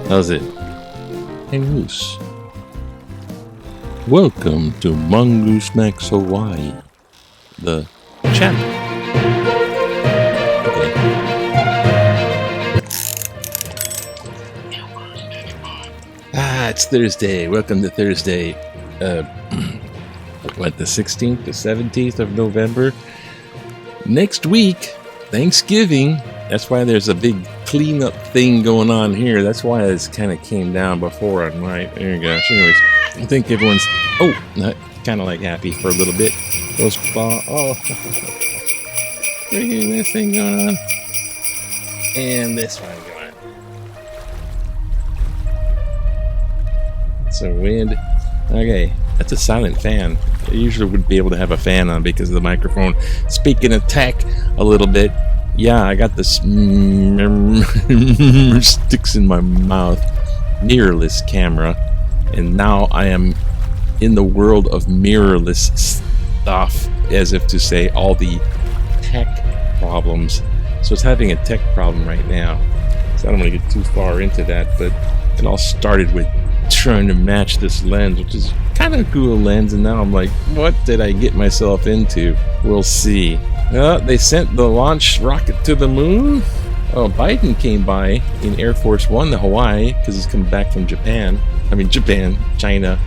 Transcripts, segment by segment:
How's it? Hey, Moose. Welcome to Mongoose Max Hawaii, the channel. Okay. It's Thursday. Welcome to Thursday. What, the 16th to 17th of November? Next week, Thanksgiving. That's why there's a big cleanup thing going on here. That's why this kind of came down before on my... There you go. Anyways, I think everyone's... Oh, kind of like happy for a little bit. Those... Oh. We're getting this thing going on. And this one going on. It's a wind. Okay, that's a silent fan. I usually would be able to have a fan on because of the microphone. Speaking of tech a little bit, yeah, I got this sticks in my mouth mirrorless camera, and now I am in the world of mirrorless stuff, as if to say all the tech problems. So it's having a tech problem right now. So I don't want to get too far into that, but it all started with trying to match this lens, which is kind of a cool lens, and now I'm like, what did I get myself into? We'll see. They sent the launch rocket to the moon. Oh, Biden came by in Air Force One to Hawaii because he's coming back from Japan. I mean, Japan, China,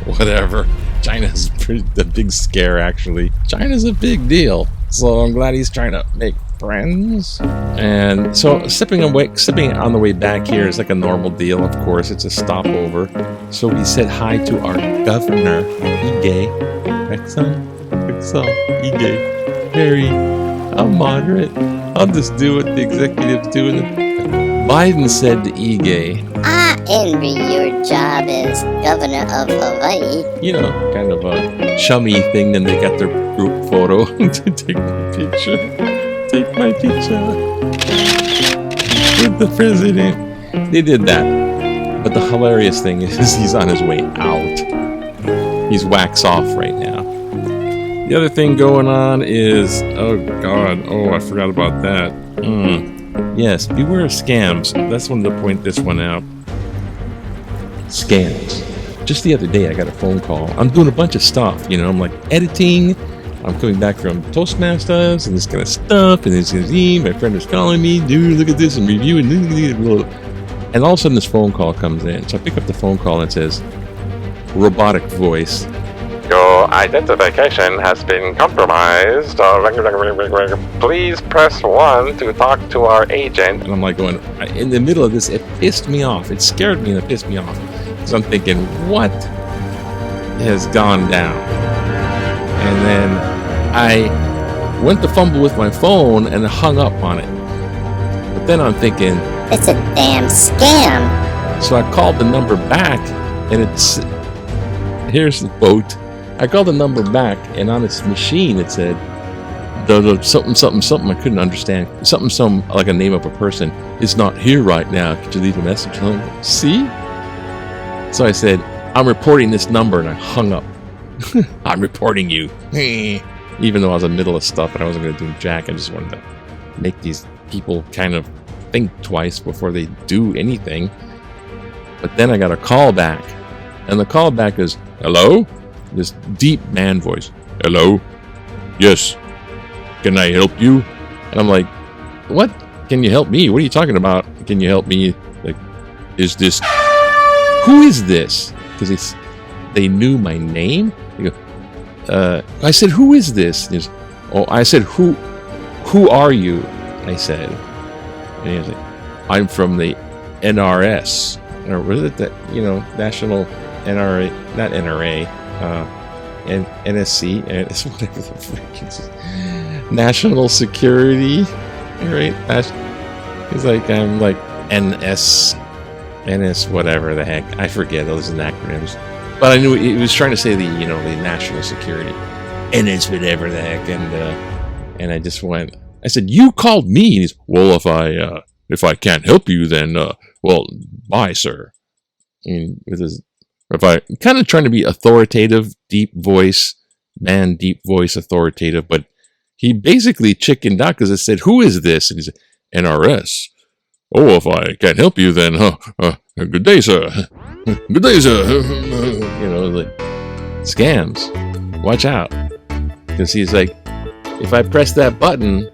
whatever. China's a big scare, actually. China's a big deal. So I'm glad he's trying to make friends. And so sipping on the way back here is like a normal deal, of course. It's a stopover. So we said hi to our governor, Ige. Ige. Very, I'm moderate. I'll just do what the executives do. Biden said to Ige, I envy your job as governor of Hawaii. You know, kind of a chummy thing. Then they got their group photo to take my picture. Take my picture with the president. They did that. But the hilarious thing is he's on his way out. He's wax off right now. The other thing going on is, oh God, I forgot about that. Yes, beware of scams. That's one to point this one out. Scams. Just the other day I got a phone call. I'm doing a bunch of stuff, you know, I'm like editing. I'm coming back from Toastmasters and this kind of stuff, and it's my friend was calling me, dude, look at this and review and all of a sudden this phone call comes in. So I pick up the phone call and it says, robotic voice. Your identification has been compromised. Please press 1 to talk to our agent. And I'm like going, in the middle of this, it pissed me off. It scared me and it pissed me off. So I'm thinking, what has gone down? And then I went to fumble with my phone and hung up on it. But then I'm thinking, it's a damn scam. So I called the number back, and here's the quote. I called the number back, and on its machine it said, something I couldn't understand. Something like a name of a person is not here right now. Could you leave a message? I'm like, see? So I said, I'm reporting this number, and I hung up. I'm reporting you. Even though I was in the middle of stuff and I wasn't going to do jack, I just wanted to make these people kind of think twice before they do anything. But then I got a call back, and the call back is, "Hello?" This deep man voice. "Hello? Yes. Can I help you?" And I'm like, "What? Can you help me? What are you talking about? Can you help me? Like, is this? Who is this?" Because they knew my name. They go, I said, "Who is this?" And he goes, "Oh," I said, Who are you?" I said. And he was like, "I'm from the NRS." Or was it that, National NRA, not NRA, and NSC, and it's whatever the frick it is. National Security, right? He's like, I'm like NS, whatever the heck. I forget those acronyms. But I knew he was trying to say the national security. NS, whatever the heck. And I just went, I said, "You called me." And he's, "Well, if I can't help you, then, well, bye, sir." And with his, kind of trying to be authoritative, deep voice, authoritative, but he basically chickened out because I said, "Who is this?" And he said, "NRS. Oh, if I can't help you, then, good day, sir. Good day, sir." Like, scams. Watch out. Because he's like, if I press that button,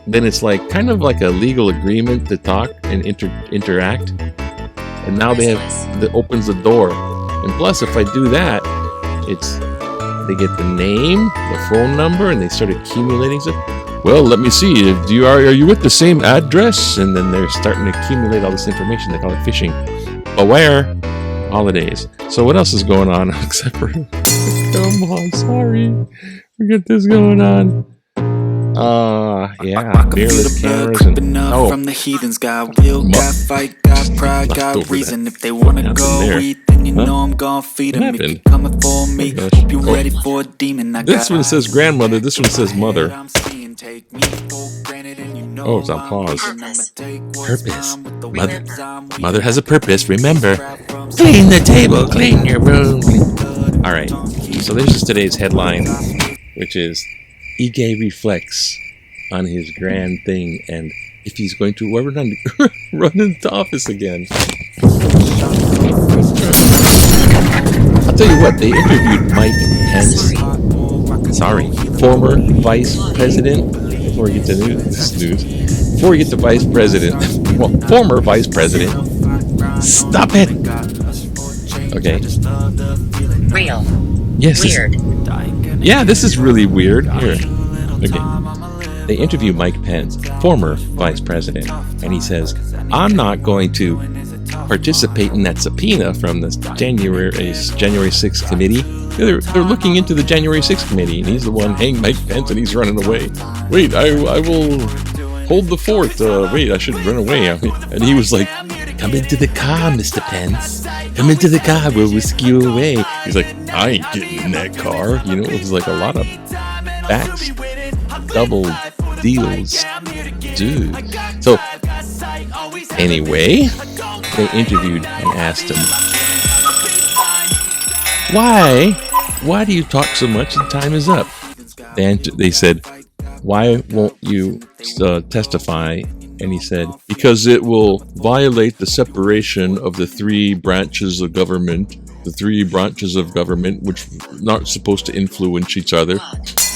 then it's like kind of like a legal agreement to talk and interact. And now they have that opens the door. And plus, if I do that, they get the name, the phone number, and they start accumulating stuff. "Well, let me see. Are you at the same address?" And then they're starting to accumulate all this information. They call it phishing. Beware. Holidays. So what else is going on except for? Come on, sorry. We got this going on. Yeah, mirrorless cameras and from the heathens. Got will, got fight, got pride, got reason. If they wanna go eat, then you know I'm gonna feed them. If you're coming for me, hope you ready for a demon. This one says grandmother. This one says mother. Oh, it's on pause. Purpose. Mother has a purpose. Remember, clean the table, clean your room. All right. So there's just today's headline, which is Ige reflects on his grand thing and if he's going to run into office again. I'll tell you what, they interviewed Mike Pence. Sorry, former vice president. Before we get to news. Before we get to vice president. Well, former vice president. Stop it! Okay. Real. Yes. Weird. Yeah, this is really weird. Here. Okay. They interview Mike Pence, former vice president, and he says, "I'm not going to participate in that subpoena from the January 6th committee. They're looking into the January 6th committee, and he's the one, hang Mike Pence, and he's running away. Wait, I will hold the fort. Wait, I should run away." And he was like, "Come into the car, Mr. Pence. Come into the car. We'll whisk you away." He's like, "I ain't getting in that car." It was like a lot of backs, double deals. Dude. So, anyway, they interviewed and asked him, Why do you talk so much and time is up? They said, "Why won't you testify?" And he said, "Because it will violate the separation of the three branches of government, which are not supposed to influence each other."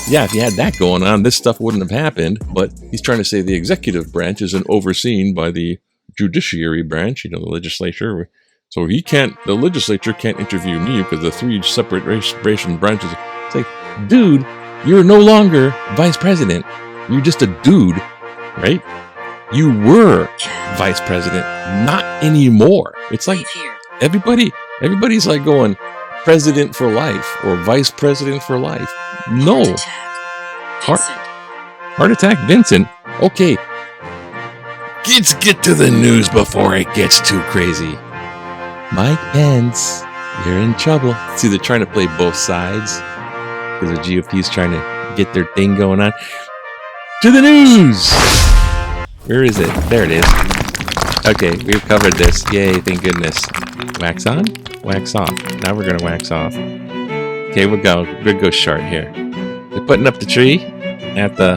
Yeah, if you had that going on, this stuff wouldn't have happened. But he's trying to say the executive branch isn't overseen by the judiciary branch, the legislature. So the legislature can't interview me because the three separate branches. It's like, dude, you're no longer vice president. You're just a dude, right? You were vice president, not anymore. It's like everybody's like going president for life or vice president for life. No. Heart attack, Vincent. Okay. Let's get to the news before it gets too crazy. Mike Pence, you're in trouble. See, they're trying to play both sides because the GOP is trying to get their thing going on. To the news! Where is it? There it is. Okay, we've covered this. Yay, thank goodness. Wax on, wax off. Now we're going to wax off. Okay, we'll go short here. They're putting up the tree at the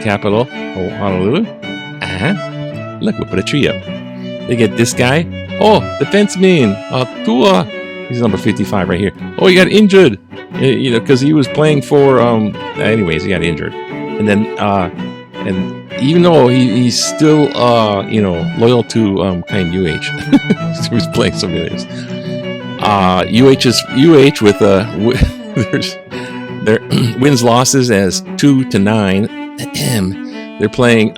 Capitol, Honolulu. Look, we'll put a tree up. They get this guy. Oh, defenseman. Tua. He's number 55 right here. Oh, he got injured. You know, because he was playing for. Anyways, he got injured, and then and even though he's still you know, loyal to kind UH, he was playing some of this. UH with their wins losses as 2-9. They're playing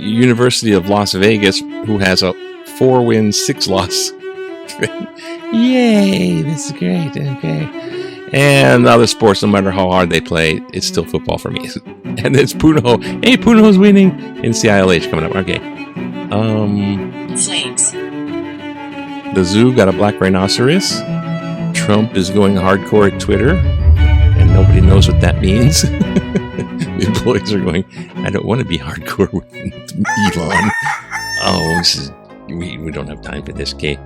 University of Las Vegas, who has a 4-win, 6-loss. Yay! This is great. Okay. And other sports, no matter how hard they play, it's still football for me. And it's Puno. Hey, Puno's winning in CILH coming up. Okay. Flames. The zoo got a black rhinoceros. Trump is going hardcore at Twitter, and nobody knows what that means. The employees are going, I don't want to be hardcore with Elon. We don't have time for this, okay?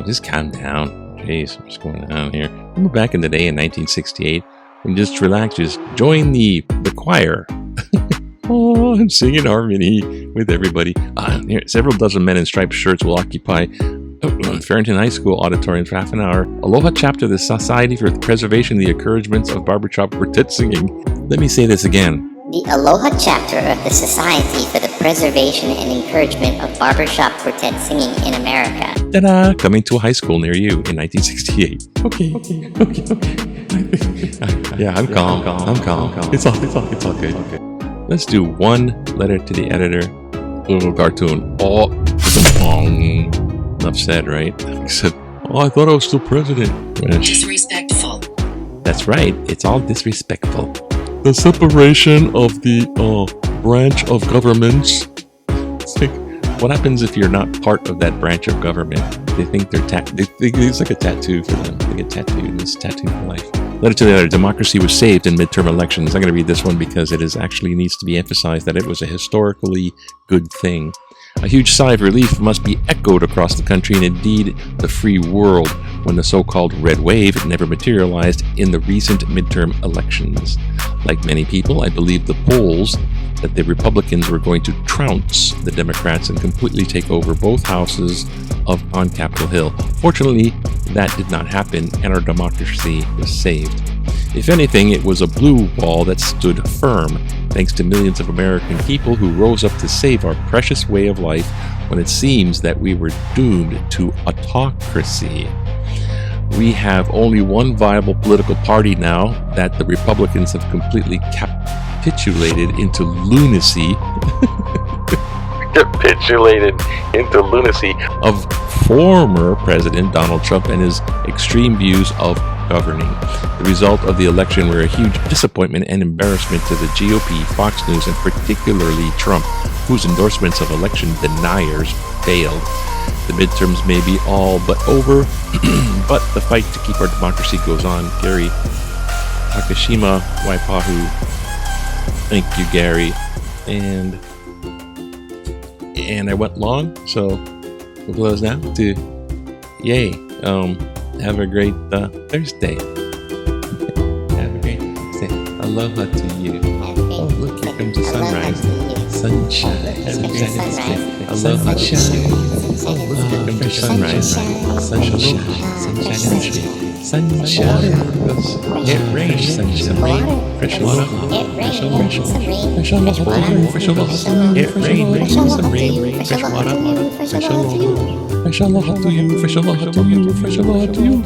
Just calm down. Jeez, what's going on here? Remember back in the day in 1968, and just relax, just join the choir. Oh, and sing in harmony with everybody. Here, several dozen men in striped shirts will occupy Farrington High School auditorium for half an hour. Aloha chapter of the Society for the Preservation and the Encouragement of Barbershop Quartet Singing. Let me say this again. The Aloha chapter of the Society for the Preservation and Encouragement of Barbershop Quartet Singing in America. Ta-da! Coming to a high school near you in 1968. Okay. Yeah, I'm calm. It's all good. Let's do one letter to the editor. Little cartoon. Oh, enough said, right? Except, I thought I was still president. Disrespectful. That's right. It's all disrespectful. The separation of the branch of governments. It's like, what happens if you're not part of that branch of government? They think they're it's like a tattoo for them. They get tattooed, and it's tattooed for life. Letter to the editor. Democracy was saved in midterm elections. I'm going to read this one because it actually needs to be emphasized that it was a historically good thing. A huge sigh of relief must be echoed across the country and indeed the free world when the so-called red wave never materialized in the recent midterm elections. Like many people, I believed the polls that the Republicans were going to trounce the Democrats and completely take over both houses on Capitol Hill. Fortunately, that did not happen and our democracy was saved. If anything, it was a blue wall that stood firm, thanks to millions of American people who rose up to save our precious way of life when it seems that we were doomed to autocracy. We have only one viable political party now that the Republicans have completely capitulated into lunacy. Of former President Donald Trump and his extreme views of governing. The result of the election were a huge disappointment and embarrassment to the GOP, Fox News, and particularly Trump, whose endorsements of election deniers failed. The midterms may be all but over, but the fight to keep our democracy goes on. Gary Takashima Waipahu. Thank you, Gary. And I went long, so we'll close now to yay. Have a great Thursday. Have a great Thursday. Aloha to you. Oh, look, here comes the sunrise. Sunshine. Have a great Thursday. Aloha to you. Oh, look, here comes the sunrise. Sunshine. Sunshine. It rains. Sunshine. Fresh water. Fresh water. Fresh water. Fresh water. It rains. Some rain. Fresh water. Fresh water. Fresh aloha to you. Fresh aloha to you. Fresh aloha to you.